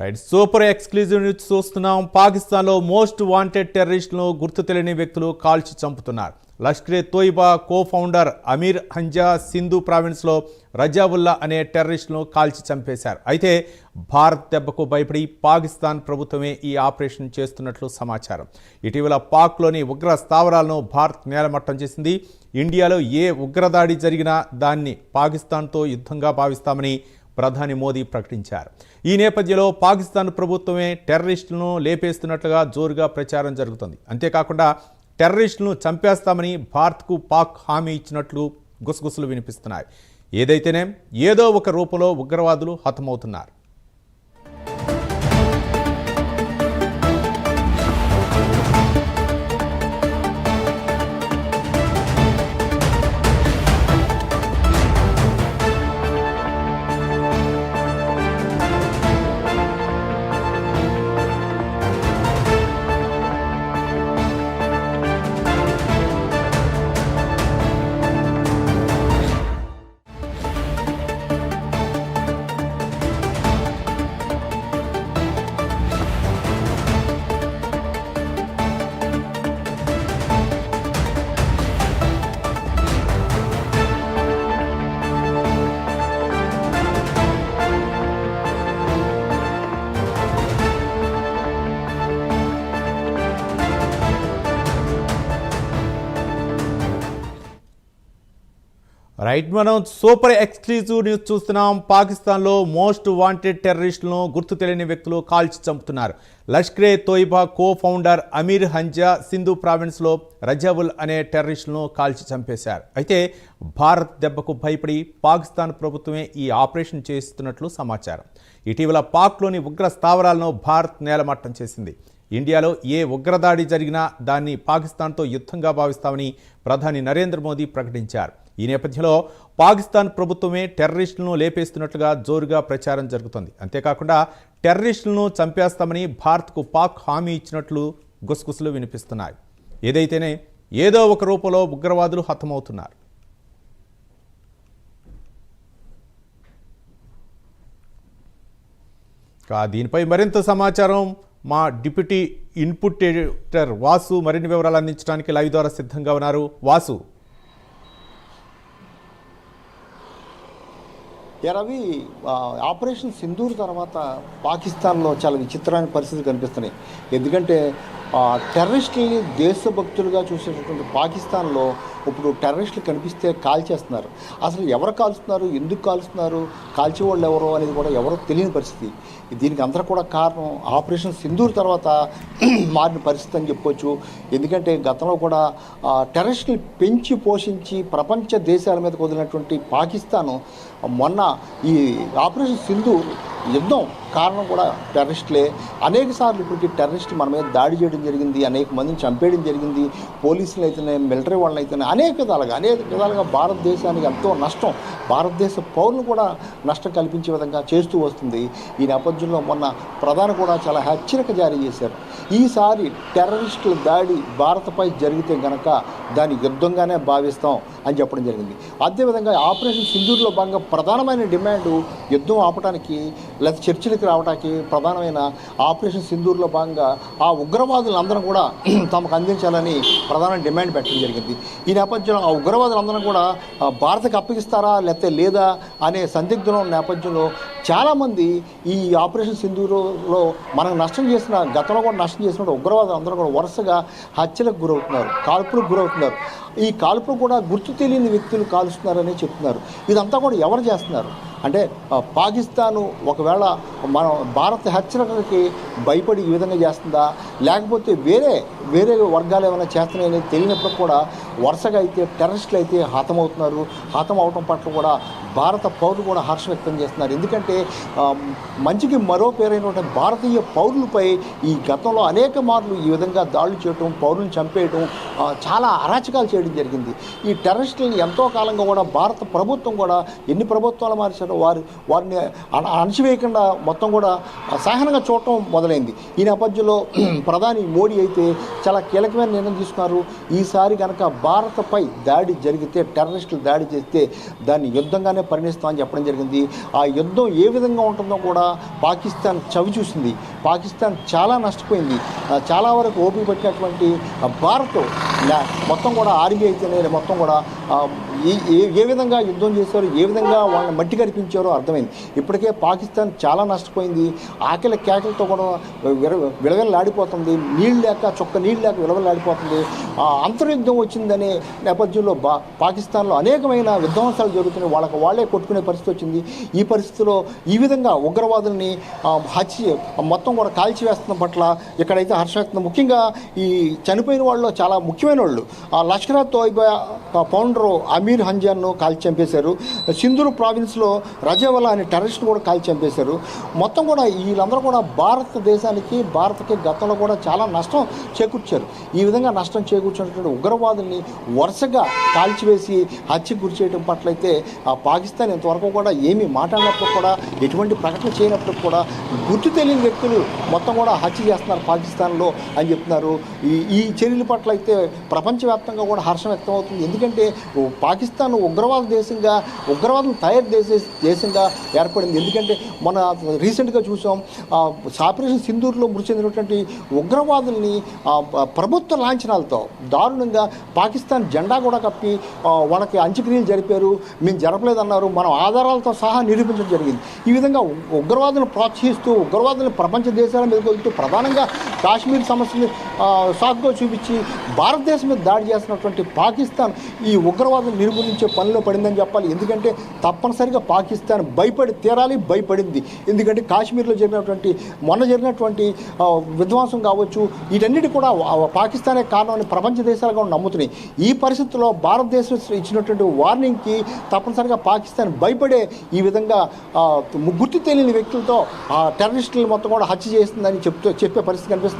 Right super exclusive news చూస్తున్నాం. పాకిస్తాన్లో most wanted టెర్రరిస్టులను గుర్తు తెలియని వ్యక్తులు కాల్చి చంపుతున్నారు. లష్కరే తోయిబా కో ఫౌండర్ అమీర్ హంజా సింధు ప్రావిన్స్లో రజావుల్లా అనే టెర్రరిస్టులను కాల్చి చంపేశారు. అయితే భారత్ దెబ్బకు భయపడి పాకిస్తాన్ ప్రభుత్వమే ఈ ఆపరేషన్ చేస్తున్నట్లు సమాచారం. ఇటీవల పాక్లోని ఉగ్ర స్థావరాలను భారత్ నేలమట్టం చేసింది. ఇండియాలో ఏ ఉగ్రదాడి జరిగినా దాన్ని పాకిస్తాన్తో యుద్ధంగా భావిస్తామని ప్రధాని మోదీ ప్రకటించారు. ఈ నేపథ్యంలో పాకిస్తాన్ ప్రభుత్వమే టెర్రరిస్టులను లేపేస్తున్నట్లుగా జోరుగా ప్రచారం జరుగుతుంది. అంతేకాకుండా టెర్రరిస్టులను చంపేస్తామని భారత్కు పాక్ హామీ ఇచ్చినట్లు గుసగుసలు వినిపిస్తున్నాయి. ఏదైతేనే ఏదో ఒక రూపంలో ఉగ్రవాదులు హతమవుతున్నారు. రైట్, మనం సూపర్ ఎక్స్క్లూజివ్ న్యూస్ చూస్తున్నాం. పాకిస్తాన్లో మోస్ట్ వాంటెడ్ టెర్రరిస్టులను గుర్తు తెలియని వ్యక్తులు కాల్చి చంపుతున్నారు. లష్కరే తోయిబా కో ఫౌండర్ అమీర్ హంజా సింధు ప్రావిన్స్లో రజావుల్ అనే టెర్రరిస్టులను కాల్చి చంపేశారు. అయితే భారత్ దెబ్బకు భయపడి పాకిస్తాన్ ప్రభుత్వమే ఈ ఆపరేషన్ చేస్తున్నట్లు సమాచారం. ఇటీవల పాక్లోని ఉగ్ర స్థావరాలను భారత్ నేలమట్టం చేసింది. ఇండియాలో ఏ ఉగ్రదాడి జరిగినా దాన్ని పాకిస్తాన్తో యుద్ధంగా భావిస్తామని ప్రధాని నరేంద్ర మోదీ ప్రకటించారు. ఈ నేపథ్యంలో పాకిస్తాన్ ప్రభుత్వమే టెర్రరిస్టులను లేపేస్తున్నట్లుగా జోరుగా ప్రచారం జరుగుతుంది. అంతేకాకుండా టెర్రరిస్టులను చంపేస్తామని భారత్కు పాక్ హామీ ఇచ్చినట్లు గుసగుసలు వినిపిస్తున్నాయి. ఏదైతేనే ఏదో ఒక రూపంలో ఉగ్రవాదులు హతమవుతున్నారు. దీనిపై మరింత సమాచారం మా డిప్యూటీ ఇన్పుట్ ఎడిటర్ వాసు మరిన్ని వివరాలు అందించడానికి లైవ్ ద్వారా సిద్ధంగా ఉన్నారు. వాసు, రవి, ఆపరేషన్ సింధూర్ తర్వాత పాకిస్తాన్లో చాలా విచిత్రమైన పరిస్థితులు కనిపిస్తున్నాయి. ఎందుకంటే టెర్రరిస్టులని దేశభక్తులుగా చూసేటటువంటి పాకిస్తాన్లో ఇప్పుడు టెర్రరిస్టులు కనిపిస్తే కాల్చేస్తున్నారు. అసలు ఎవరు కాల్స్తున్నారు, ఎందుకు కాల్స్తున్నారు, కాల్చేవాళ్ళు ఎవరు అనేది కూడా ఎవరో తెలియని పరిస్థితి. దీనికి అంతా కూడా కారణం ఆపరేషన్ సింధూర్ తర్వాత మారిన పరిస్థితి అని చెప్పొచ్చు. ఎందుకంటే గతంలో కూడా టెర్రరిస్టులు పెంచి పోషించి ప్రపంచ దేశాల మీద వదిలినటువంటి పాకిస్తాను మొన్న ఈ ఆపరేషన్ సింధూర్ యుద్ధం కారణం కూడా టెర్రరిస్టులే. అనేక సార్లు ఇప్పటికీ టెర్రరిస్టులు మన మీద దాడి చేయడం జరిగింది, అనేక మందిని చంపేయడం జరిగింది. పోలీసులు అయితేనే, మిలిటరీ వాళ్ళని అయితేనే అనేక విధాలుగా భారతదేశానికి ఎంతో నష్టం, భారతదేశ పౌరులు కూడా నష్టం కల్పించే విధంగా చేస్తూ వస్తుంది. ఈ నేపథ్యంలో మొన్న ప్రధాని కూడా చాలా హెచ్చరిక జారీ చేశారు. ఈసారి టెర్రరిస్టుల దాడి భారత్పై జరిగితే గనక దాన్ని యుద్ధంగానే భావిస్తాం అని చెప్పడం జరిగింది. అదేవిధంగా ఆపరేషన్ సింధూర్లో భాగంగా ప్రధానమైన డిమాండ్ యుద్ధం ఆపడానికి లేదా చర్చలకు రావడానికి ప్రధానమైన ఆపరేషన్ సింధూర్లో భాగంగా ఆ ఉగ్రవాదులందరూ కూడా తమకు అందించాలని ప్రధాన డిమాండ్ పెట్టడం జరిగింది. ఈ నేపథ్యంలో ఆ ఉగ్రవాదులందరూ కూడా భారత్కి అప్పగిస్తారా లేకపోతే లేదా అనే సందిగ్ధం నేపథ్యంలో చాలామంది ఈ ఆపరేషన్ సింధూర్లో మనకు నష్టం చేసిన, గతంలో కూడా నష్టం చేసిన ఉగ్రవాదులు అందరూ కూడా వరుసగా హత్యలకు గురవుతున్నారు, కాల్పులకు గురవుతున్నారు. ఈ కాల్పులు కూడా గుర్తు తెలియని వ్యక్తులు కాలుస్తున్నారని చెప్తున్నారు. ఇదంతా కూడా ఎవరు చేస్తున్నారు అంటే పాకిస్తాను ఒకవేళ మన భారత హెచ్చరికలకి భయపడి ఈ విధంగా చేస్తుందా, లేకపోతే వేరే వర్గాలు ఏమైనా చేస్తున్నాయని తెలియనప్పుడు కూడా వరుసగా అయితే టెర్రరిస్టులు అయితే హతమవుతున్నారు. హతం అవటం పట్ల కూడా భారత పౌరులు కూడా హర్షం వ్యక్తం చేస్తున్నారు. ఎందుకంటే మంచికి మరో పేరైనటువంటి భారతీయ పౌరులపై ఈ గతంలో అనేక మార్లు ఈ విధంగా దాడులు చేయటం, పౌరులను చంపేయటం, చాలా అరాచకాలు చేయడం జరిగింది. ఈ టెర్రరిస్టులను ఎంతో కాలంగా కూడా భారత ప్రభుత్వం కూడా ఎన్ని ప్రభుత్వాలు మార్చారో వారిని అణచివేయకుండా మొత్తం కూడా సహనంగా చూడటం మొదలైంది. ఈ నేపథ్యంలో ప్రధాని మోడీ అయితే చాలా కీలకమైన నిర్ణయం తీసుకున్నారు. ఈసారి కనుక భారత్పై దాడి జరిగితే, టెర్రరిస్టులు దాడి చేస్తే దాన్ని యుద్ధంగానే పరిణిస్తామని చెప్పడం జరిగింది. ఆ యుద్ధం ఏ విధంగా ఉంటుందో కూడా పాకిస్తాన్ చవి చూసింది. పాకిస్తాన్ చాలా నష్టపోయింది. చాలా వరకు ఓపిక పట్టినటువంటి భారత్ మొత్తం కూడా ఆర్మీ అయితేనే మొత్తం కూడా ఏ విధంగా యుద్ధం చేశారో, ఏ విధంగా వాళ్ళని మట్టి కరిపించారో అర్థమైంది. ఇప్పటికే పాకిస్తాన్ చాలా నష్టపోయింది. ఆకలి కేకలతో కూడా విలవిల్లాడిపోతుంది. నీళ్ళు లేక, చొక్క నీళ్ళు లేక విలవిల్లాడిపోతుంది. అంతర్యుద్ధం వచ్చిందనే నేపథ్యంలో పాకిస్తాన్లో అనేకమైన విధ్వంసాలు జరుగుతున్నాయి. వాళ్ళే కొట్టుకునే పరిస్థితి వచ్చింది. ఈ పరిస్థితిలో ఈ విధంగా ఉగ్రవాదుల్ని మొత్తం కూడా కాల్చివేస్తున్న పట్ల ఇక్కడైతే హర్షం వ్యక్తం. ముఖ్యంగా ఈ చనిపోయిన వాళ్ళలో చాలా ముఖ్యమైన వాళ్ళు లష్కర్ తోయిబా ఫౌండరు అమీర్ హంజాన్ను కాల్చి చంపేశారు. సింధూర్ ప్రావిన్స్లో రజావాలా అనే టెర్రరిస్ట్ను కూడా కాల్చి చంపేశారు. మొత్తం కూడా వీళ్ళందరూ కూడా భారతదేశానికి, భారత్కి గతంలో కూడా చాలా నష్టం చేకూర్చారు. ఈ విధంగా నష్టం చేకూర్చినటువంటి ఉగ్రవాదుల్ని వరుసగా కాల్చివేసి హత్యకు గురి చేయడం పట్ల అయితే పాకిస్తాన్ ఇంతవరకు కూడా ఏమీ మాట్లాడినప్పుడు కూడా, ఎటువంటి ప్రకటన చేయనప్పుడు కూడా గుర్తు తెలియని వ్యక్తులు మొత్తం కూడా హత్య చేస్తున్నారు పాకిస్తాన్లో అని చెప్తున్నారు. ఈ చర్యల పట్ల అయితే ప్రపంచవ్యాప్తంగా కూడా హర్షం వ్యక్తం అవుతుంది. ఎందుకంటే పాకిస్తాన్ ఉగ్రవాద దేశంగా, ఉగ్రవాదం తయారు దేశంగా ఏర్పడింది. ఎందుకంటే మన రీసెంట్గా చూసాం ఆపరేషన్ సింధూర్లో మృతి చెందినటువంటి ఉగ్రవాదుల్ని ప్రభుత్వ లాంఛనాలతో దారుణంగా పాకిస్తాన్ జెండా కూడా కప్పి వాళ్ళకి అంత్యక్రియలు జరిపారు. మేము జరపలేదన్నారు. మనం ఆధారాలతో సహా నిరూపించడం జరిగింది. ఈ విధంగా ఉగ్రవాదులను ప్రోత్సహిస్తూ, ఉగ్రవాదులను ప్రపంచ దేశాల మీద వెళ్తూ, ప్రధానంగా కాశ్మీర్ సమస్యని సాకుగా చూపించి భారతదేశం మీద దాడి చేస్తున్నటువంటి పాకిస్తాన్ ఈ ఉగ్రవాదం నిర్మూలించే పనిలో పడిందని చెప్పాలి. ఎందుకంటే తప్పనిసరిగా పాకిస్తాన్ భయపడింది. ఎందుకంటే కాశ్మీర్లో మొన్న జరిగినటువంటి విధ్వంసం కావచ్చు, వీటన్నిటి కూడా పాకిస్తానే కారణమని ప్రపంచ దేశాలు కూడా నమ్ముతున్నాయి. ఈ పరిస్థితుల్లో భారతదేశం ఇచ్చినటువంటి వార్నింగ్కి తప్పనిసరిగా పాకిస్తాన్ భయపడే ఈ విధంగా గుర్తు తెలియని వ్యక్తులతో టెర్రరిస్టులు మొత్తం కూడా హత్య చేస్తుందని చెప్పే పరిస్థితి కనిపిస్తుంది.